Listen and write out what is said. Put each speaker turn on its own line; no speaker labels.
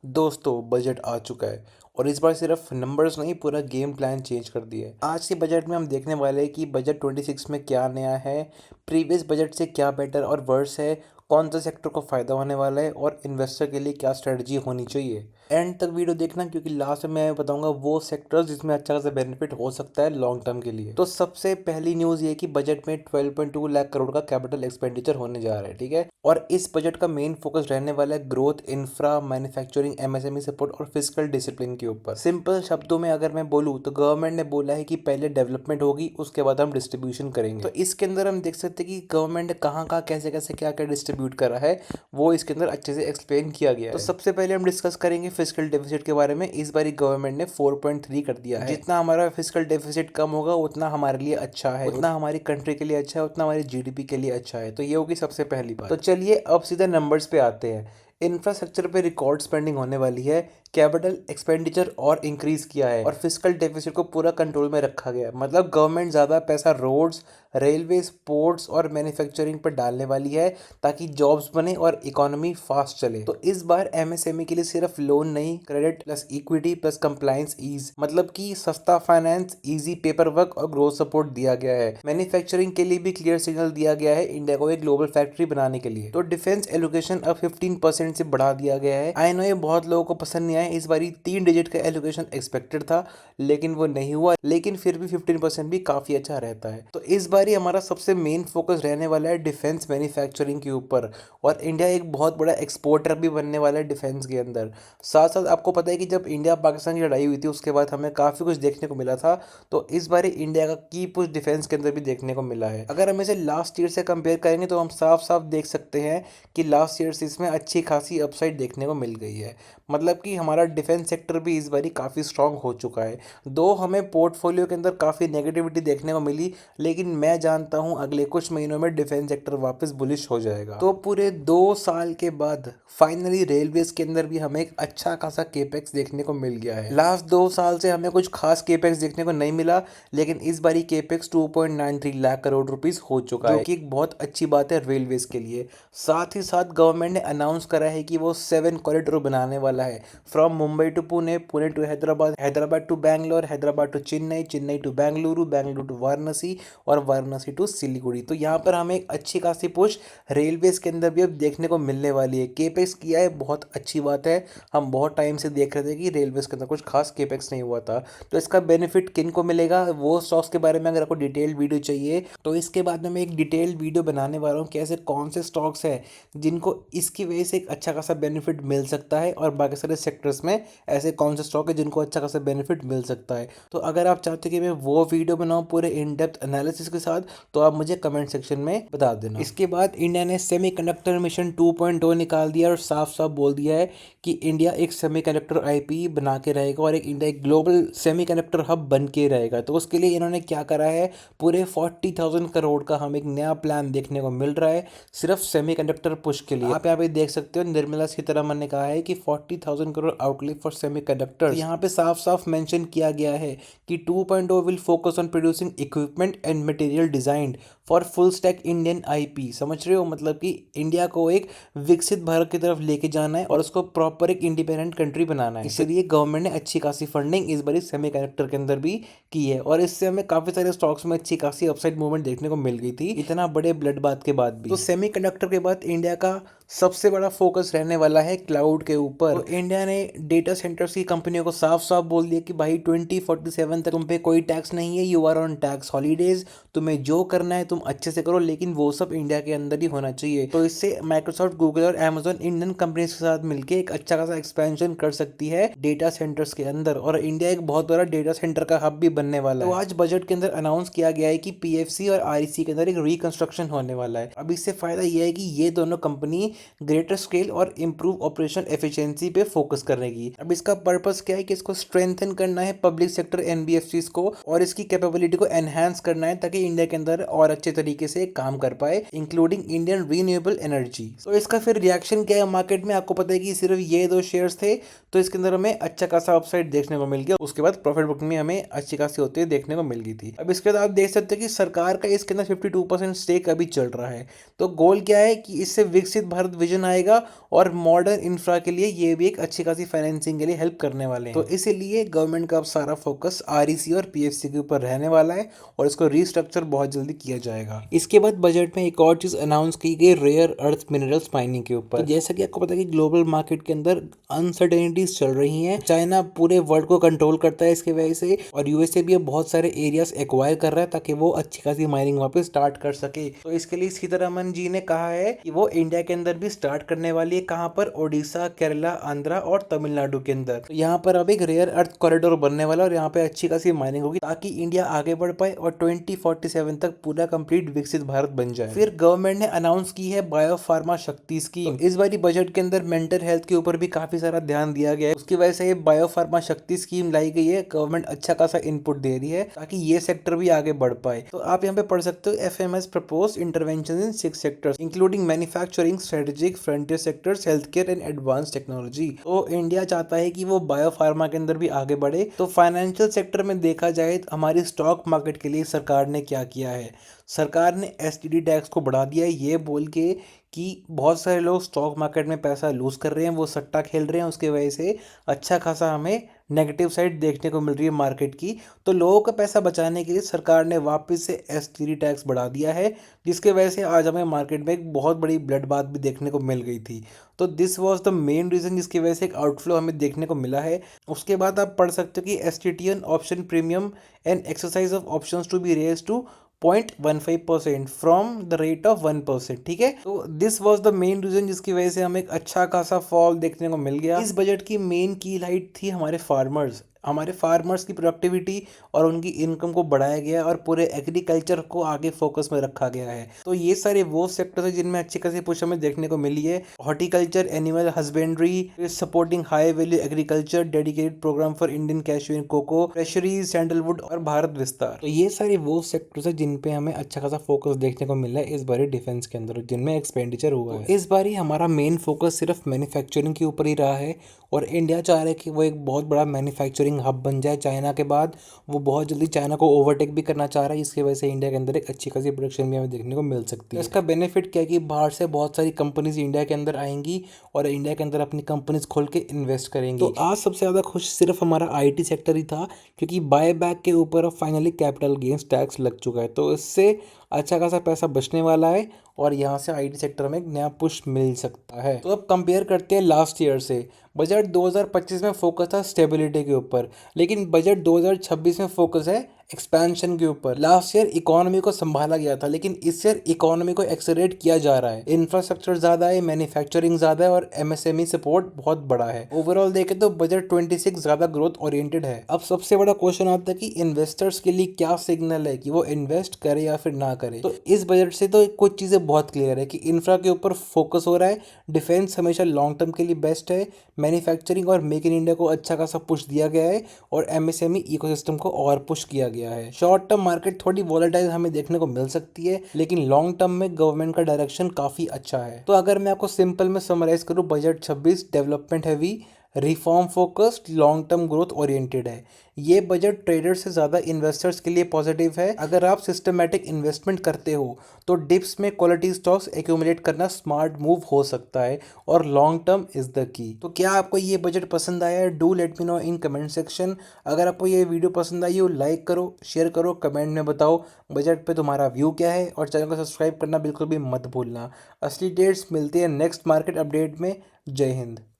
दोस्तों बजट आ चुका है और इस बार सिर्फ नंबर्स नहीं पूरा गेम प्लान चेंज कर दिया है। आज के बजट में हम देखने वाले हैं कि बजट 26 में क्या नया है, प्रीवियस बजट से क्या बेटर और वर्स है, कौन सा सेक्टर को फ़ायदा होने वाला है और इन्वेस्टर के लिए क्या स्ट्रेटजी होनी चाहिए। एंड तक वीडियो देखना क्योंकि लास्ट में मैं बताऊंगा वो सेक्टर्स जिसमें अच्छा खासा बेनिफिट हो सकता है लॉन्ग टर्म के लिए। तो सबसे पहली न्यूज़ ये कि बजट में 12.2 लाख करोड़ का कैपिटल एक्सपेंडिचर होने जा रहा है, ठीक है। और इस बजट का मेन फोकस रहने वाला है growth, infra, manufacturing, MSME support और फिजिकल डिसिप्लिन के ऊपर। सिंपल शब्दों में अगर मैं बोलूँ तो गवर्नमेंट ने बोला है कि पहले डेवलपमेंट होगी, उसके बाद हम डिस्ट्रीब्यूशन करेंगे। तो इसके अंदर हम देख सकते हैं कि गवर्नमेंट ने कहाँ कहाँ कैसे कैसे क्या क्या डिस्ट्रीब्यूट करा है, वो इसके अंदर अच्छे से एक्सप्लेन किया गया है। तो सबसे पहले हम डिस्कस करेंगे फिजिकल डेफिसिट के बारे में। इस बारी गवर्नमेंट ने 4.3 कर दिया है। जितना हमारा फिजिकल डेफिसिट कम होगा उतना हमारे लिए अच्छा है, उतना हमारी कंट्री के लिए अच्छा है, उतना हमारी जीडीपी के लिए अच्छा है। तो ये होगी सबसे पहली बात। तो चलिए अब सीधे नंबर्स पे आते हैं। इंफ्रास्ट्रक्चर पे रिकॉर्ड स्पेंडिंग होने वाली है, कैपिटल एक्सपेंडिचर और इंक्रीज किया है और फिजिकल डेफिसिट को पूरा कंट्रोल में रखा गया है। मतलब गवर्नमेंट ज़्यादा पैसा रोड्स, रेलवे, पोर्ट्स और मैन्युफैक्चरिंग पर डालने वाली है ताकि जॉब्स बने और इकोनॉमी फास्ट चले। तो इस बार एमएसएमई के लिए सिर्फ लोन नहीं, credit plus equity plus compliance ease, मतलब कि सस्ता फाइनेंस, इजी पेपर वर्क और ग्रोथ सपोर्ट दिया गया है। मैन्युफैक्चरिंग के लिए भी क्लियर सिग्नल दिया गया है इंडिया को एक ग्लोबल फैक्ट्री बनाने के लिए। तो डिफेंस एलोकेशन अब 15% से बढ़ा दिया गया है। आई नो ये बहुत लोगों को पसंद नहीं आया, इस बारी 3 डिजिट का एलोकेशन एक्सपेक्टेड था लेकिन वो नहीं हुआ, लेकिन फिर भी 15% भी काफी अच्छा रहता है। तो इस बारी हमारा सबसे मेन फोकस रहने वाला है डिफेंस मैन्युफैक्चरिंग के ऊपर और इंडिया एक बहुत बड़ा एक्सपोर्टर भी बनने वाला है डिफेंस के अंदर। साथ साथ आपको पता है कि जब इंडिया पाकिस्तान की लड़ाई हुई थी उसके बाद हमें काफ़ी कुछ देखने को मिला था। तो इस बार इंडिया का की पुश डिफेंस के अंदर भी देखने को मिला है। अगर हम इसे लास्ट ईयर से कंपेयर करेंगे तो हम साफ साफ देख सकते हैं कि लास्ट ईयर से इसमें अच्छी खासी अपसाइड देखने को मिल गई है। मतलब कि हमारा डिफेंस सेक्टर भी इस बारी काफ़ी स्ट्रांग हो चुका है। दो हमें पोर्टफोलियो के अंदर काफ़ी नेगेटिविटी देखने को मिली, लेकिन मैं जानता हूं अगले कुछ महीनों में डिफेंस सेक्टर वापस बुलिश हो जाएगा। तो पूरे 2 साल के बाद फाइनली रेलवेज के अंदर भी हमें एक अच्छा खासा केपेक्स देखने को मिल गया है। लास्ट 2 साल से हमें कुछ खास केपेक्स देखने को नहीं मिला, लेकिन इस बारी केपेक्स 2.93 लाख करोड़ रुपीस हो चुका है, जो कि एक बहुत अच्छी बात है रेलवेज के लिए। साथ ही साथ गवर्नमेंट ने अनाउंस करा है कि वो 7 कॉरिडोर बनाने वाला है, from Mumbai to Pune, Pune to Hyderabad, Hyderabad to Bangalore, Hyderabad to Chennai, Chennai to Bengaluru, Bengaluru to Varanasi और वाराणसी टू सिलीगुड़ी। तो यहाँ पर हमें एक अच्छी खासी पुश रेलवेज के अंदर भी अब देखने को मिलने वाली है। केपेक्स किया है, बहुत अच्छी बात है। हम बहुत टाइम से देख रहे थे कि रेलवेज के अंदर कुछ खास केपेक्स नहीं हुआ था। तो इसका बेनिफिट किन को मिलेगा, वो स्टॉक्स के बारे में अगर आपको डिटेल वीडियो चाहिए तो इसके बाद में मैं एक डिटेल वीडियो बनाने वाला हूँ कि ऐसे कौन से स्टॉक्स हैं जिनको इसकी वजह से एक अच्छा खासा बेनिफिट मिल सकता है और बाकी सारे सेक्टर्स में ऐसे कौन से स्टॉक है जिनको अच्छा खासा बेनिफिट मिल सकता है। तो अगर आप चाहते हैं कि मैं वो वीडियो बनाऊँ पूरे इन डेप्थ एनालिसिस के साथ तो आप मुझे कमेंट सेक्शन में बता देना। इसके बाद इंडिया ने सेमीकंडक्टर मिशन 2.0 निकाल दिया और साफ साफ बोल दिया है कि इंडिया एक सेमीकंडक्टर आईपी बना के रहेगा और इंडिया एक ग्लोबल सेमीकंडक्टर हब बन के रहेगा। तो उसके लिए इन्होंने क्या करा है, पूरे 40,000 करोड़ का हम एक नया प्लान देखने को मिल रहा है सिर्फ सेमीकंडक्टर पुश के लिए। आप यहाँ पे देख सकते हो निर्मला सीतारमन ने कहा है कि 40,000 करोड़ आउटले फॉर सेमीकंडक्टर्स। यहाँ पे साफ साफ मेंशन किया गया है कि 2.0 will focus on producing equipment and material design for full stack Indian IP. समझ रहे हो, मतलब कि इंडिया को एक विकसित भारत की तरफ लेके जाना है और उसको प्रॉपर एक इंडिपेंडेंट कंट्री बनाना है। इसलिए गवर्नमेंट ने अच्छी खासी फंडिंग इस बारी सेमीकंडक्टर के अंदर भी की है और इससे हमें काफी सारे स्टॉक्स में अच्छी खासी अपसाइड मूवमेंट देखने को मिल गई थी इतना बड़े ब्लड बात के बाद भी। तो सेमीकंडक्टर के बाद इंडिया का सबसे बड़ा फोकस रहने वाला है क्लाउड के ऊपर। तो इंडिया ने डेटा सेंटर्स की कंपनियों को साफ साफ बोल दिया कि भाई 2047 तक तुम पे कोई टैक्स नहीं है, you are on tax holidays, तुम्हें जो करना है तुम अच्छे से करो, लेकिन वो सब इंडिया के अंदर ही होना चाहिए। तो इससे माइक्रोसॉफ्ट, गूगल और अमेजोन इंडियन कंपनीज के साथ मिलकर एक अच्छा खासा एक्सपेंशन कर सकती है डेटा सेंटर्स के अंदर और इंडिया एक बहुत बड़ा डेटा सेंटर का हब भी बनने वाला है। तो आज बजट के अंदर अनाउंस किया गया है कि पीएफसी और आरईसी के अंदर एक रिकंस्ट्रक्शन होने वाला है। अब इससे फायदा यह है कि ये दोनों कंपनी ग्रेटर स्केल और इंप्रूव ऑपरेशन एफिशिएंसी पे फोकस करेगी। अब इसका पर्पस क्या है कि इसको स्ट्रेंथन करना है पब्लिक सेक्टर एनबीएफसीज को और इसकी कैपेबिलिटी को एनहांस करना है ताकि इंडिया के अंदर और अच्छे तरीके से काम कर पाए, इंक्लूडिंग इंडियन रीन्यूएबल एनर्जी। तो इसका फिर रिएक्शन क्या है मार्केट में, आपको पता है कि सिर्फ ये 2 शेयर्स थे, तो इसके अंदर हमें अच्छा खासा अपसाइड देखने को मिल गया। उसके बाद प्रॉफिट बुकिंग में हमें अच्छी खासी होते हुए देखने को मिल गई थी। अब इसके बाद आप देख सकते हैं कि सरकार का इसके अंदर 52% स्टेक अभी चल रहा है। तो गोल क्या है कि इससे विकसित भारत विजन आएगा और मॉडर्न इंफ्रा के लिए ये भी एक अच्छी खासी फाइनेंसिंग के लिए हेल्प करने वाले हैं। तो इसीलिए गवर्नमेंट का अब सारा फोकस आरईसी और पीएफसी के ऊपर रहने वाला है और इसको रिस्ट्रक्चर बहुत जल्दी किया जाएगा। इसके बाद बजट में एक और चीज अनाउंस की गई रेयर अर्थ मिनरल्स माइनिंग के ऊपर। तो जैसा कि आपको पता है कि ग्लोबल मार्केट के अंदर अनसर्टेनिटीज चल रही हैं, चाइना पूरे वर्ल्ड को कंट्रोल करता है इसकी वजह से, और यूएसए भी अब बहुत सारे एरियाज एक्वायर कर रहा है ताकि वो अच्छी खासी माइनिंग वहाँ पे स्टार्ट कर सके। तो इसके लिए सीतारमन जी ने कहा है कि वो इंडिया के अंदर भी स्टार्ट करने वाली है। कहाँ पर? ओडिशा, केरला, आंध्रा और तमिलनाडु के अंदर। तो यहाँ पर अब एक रेयर अर्थ कॉरिडोर बनने वाला है और यहाँ पे अच्छी खासी माइनिंग होगी ताकि इंडिया आगे बढ़ पाए और 2047 तक पूरा कंप्लीट विकसित भारत बन जाए। फिर गवर्नमेंट ने अनाउंस की है बायो फार्मा शक्ति स्कीम। तो इस बारी बजट के अंदर मेंटल हेल्थ के ऊपर भी काफी सारा ध्यान दिया गया है, उसकी वजह से ये बायो फार्मा शक्ति स्कीम लाई गई है। गवर्नमेंट अच्छा खासा इनपुट दे रही है ताकि ये सेक्टर भी आगे बढ़ पाए। तो आप यहाँ पे पढ़ सकते हो FMS propose intervention in 6 sectors including manufacturing, strategic, frontier sectors, health care and advance technology. तो इंडिया चाहता है कि वो बायो फार्मा के अंदर भी आगे बढ़े। तो फाइनेंशियल सेक्टर में देखा जाए तो हमारी स्टॉक मार्केट के लिए सरकार ने क्या किया है, सरकार ने एसटीडी टैक्स को बढ़ा दिया है, ये बोल के कि बहुत सारे लोग स्टॉक मार्केट में पैसा लूज कर रहे हैं, वो सट्टा खेल रहे हैं, उसके वजह से अच्छा खासा हमें नेगेटिव साइड देखने को मिल रही है मार्केट की। तो लोगों का पैसा बचाने के लिए सरकार ने वापस से एसटीडी टैक्स बढ़ा दिया है, जिसके वजह से आज हमें मार्केट में एक बहुत बड़ी ब्लड बाथ भी देखने को मिल गई थी। तो this was the main reason जिसकी वजह से एक आउटफ्लो हमें देखने को मिला है। उसके बाद आप पढ़ सकते हो कि STTN option premium and exercise of options to be raise to 0.15% from the rate of 1%। ठीक है, तो this was the main reason जिसकी वजह से हमें एक अच्छा खासा फॉल देखने को मिल गया। इस बजट की मेन की लाइट थी हमारे फार्मर्स की प्रोडक्टिविटी और उनकी इनकम को बढ़ाया गया और पूरे एग्रीकल्चर को आगे फोकस में रखा गया है। तो ये सारे वो सेक्टर्स हैं जिनमें अच्छी खासी पुश हमें देखने को मिली है। Horticulture, animal husbandry, supporting high value agriculture, dedicated program for Indian cashew and cocoa, fisheries, sandalwood और भारत विस्तार। तो ये सारे वो सेक्टर्स हैं जिन पे हमें अच्छा खासा फोकस देखने को मिला है इस बारी डिफेंस के अंदर, जिनमें एक्सपेंडिचर हुआ है। इस बारी हमारा मेन फोकस सिर्फ मैन्युफैक्चरिंग के ऊपर ही रहा है और इंडिया चाह रहा है कि वो एक बहुत बड़ा मैन्युफैक्चरिंग हब बन जाए चाइना के बाद। वो बहुत जल्दी चाइना को ओवरटेक भी करना चाह रहा है, इसकी वजह से इंडिया के अंदर एक अच्छी खासी प्रोडक्शन भी हमें देखने को मिल सकती है। इसका बेनिफिट क्या है कि बाहर से बहुत सारी कंपनीज इंडिया के अंदर आएंगी और इंडिया के अंदर अपनी कंपनीज खोल के इन्वेस्ट करेंगी। तो आज सबसे ज़्यादा खुश सिर्फ हमारा आईटी सेक्टर ही था, क्योंकि बाय बैक के ऊपर अब फाइनली कैपिटल गेन्स टैक्स लग चुका है, तो इससे अच्छा खासा पैसा बचने वाला है और यहाँ से आईटी सेक्टर में एक नया पुश मिल सकता है। तो अब कंपेयर करते हैं लास्ट ईयर से। बजट 2025 में फोकस था स्टेबिलिटी के ऊपर, लेकिन बजट 2026 में फोकस है एक्सपेंशन के ऊपर। लास्ट ईयर इकोनॉमी को संभाला गया था, लेकिन इस ईयर इकोनॉमी को एक्सेलरेट किया जा रहा है। इंफ्रास्ट्रक्चर ज़्यादा है, मैन्युफैक्चरिंग ज़्यादा है और एमएसएमई सपोर्ट बहुत बड़ा है। ओवरऑल देखें तो बजट 26 ज़्यादा ग्रोथ ओरिएंटेड है। अब सबसे बड़ा क्वेश्चन आता है कि इन्वेस्टर्स के लिए क्या सिग्नल है कि वो इन्वेस्ट करे या फिर ना करे। तो इस बजट से तो कुछ चीज़ें बहुत क्लियर है कि इंफ्रा के ऊपर फोकस हो रहा है, डिफेंस हमेशा लॉन्ग टर्म के लिए बेस्ट है, मैन्युफैक्चरिंग और मेक इन इंडिया को अच्छा खासा पुश दिया गया है और एमएसएमई इकोसिस्टम को और पुश किया गया है। शॉर्ट टर्म मार्केट थोड़ी वॉलेटाइल हमें देखने को मिल सकती है, लेकिन लॉन्ग टर्म में गवर्नमेंट का डायरेक्शन काफ़ी अच्छा है। तो अगर मैं आपको सिंपल में समराइज करूँ, budget 26 development heavy, reform focused, long term growth oriented है। ये बजट ट्रेडर से ज़्यादा इन्वेस्टर्स के लिए पॉजिटिव है। अगर आप सिस्टमैटिक इन्वेस्टमेंट करते हो तो डिप्स में क्वालिटी स्टॉक्स एक्यूमुलेट करना स्मार्ट मूव हो सकता है और long term is the key. तो क्या आपको ये बजट पसंद आया है? Do let me know in comment section. अगर आपको ये वीडियो पसंद आई हो, लाइक करो, शेयर करो, कमेंट में बताओ बजट पे तुम्हारा व्यू क्या है और चैनल को सब्सक्राइब करना बिल्कुल भी मत भूलना। असली डेट्स मिलते हैं नेक्स्ट मार्केट अपडेट में। जय हिंद।